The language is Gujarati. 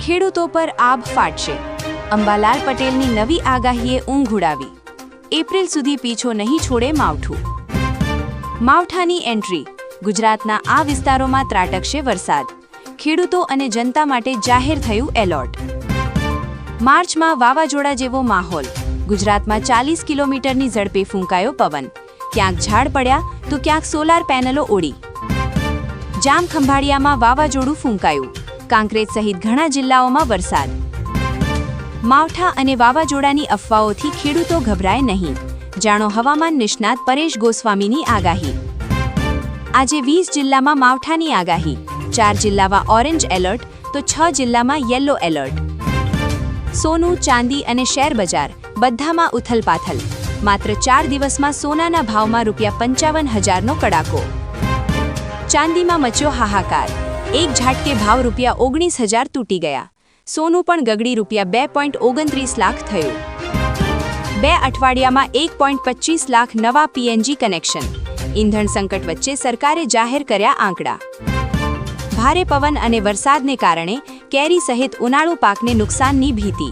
ખેડૂતો પર આભ ફાટશે. અંબાલાલ પટેલની નવી આગાહીએ ઊંઘ ઉડાવી. એપ્રિલ સુધી પીછો નહીં છોડે માવઠું. માવઠાની એન્ટ્રી. ગુજરાતના આ વિસ્તારોમાં ત્રાટકશે વરસાદ. ખેડૂતો અને જનતા માટે જાહેર થયું એલર્ટ. માર્ચમાં વાવાઝોડા જેવો માહોલ. ગુજરાતમાં 40 કિલોમીટરની ઝડપે ફૂંકાયો પવન. ક્યાંક ઝાડ પડ્યા તો ક્યાંક સોલાર પેનલો ઉડી. જામખંભાળિયામાં વાવાઝોડું ફૂંકાયું. કાંકરેજ સહિત ઘણા જિલ્લાઓમાં વરસાદ. માવઠા અને વાવાઝોડાની અફવાઓથી ખેડૂતો ગભરાય નહીં. જાણો હવામાન નિષ્ણાત પરેશ ગોસ્વામીની આગાહી. આજે 20 જિલ્લામાં માવઠાની આગાહી. 4 જિલ્લામાં ઓરેન્જ એલર્ટ તો 6 જિલ્લામાં યલો એલર્ટ. સોનું, ચાંદી અને શેર બજાર બધામાં ઉથલપાથલ. માત્ર 4 દિવસમાં સોનાના ભાવમાં ₹55,000નો કડાકો. ચાંદીમાં મચ્યો હાહાકાર. એક ઝાટકે ભાવ ₹19,000 તૂટી ગયા. સોનું પણ ગગડી ₹2.29 લાખ થયું. 2 અઠવાડિયામાં 1.25 લાખ નવા પીએનજી કનેક્શન. ઈંધણ સંકટ વચ્ચે સરકારે જાહેર કર્યા આંકડા. ભારે પવન અને વરસાદને કારણે કેરી સહિત ઉનાળુ પાકને નુકસાનની ભીતિ.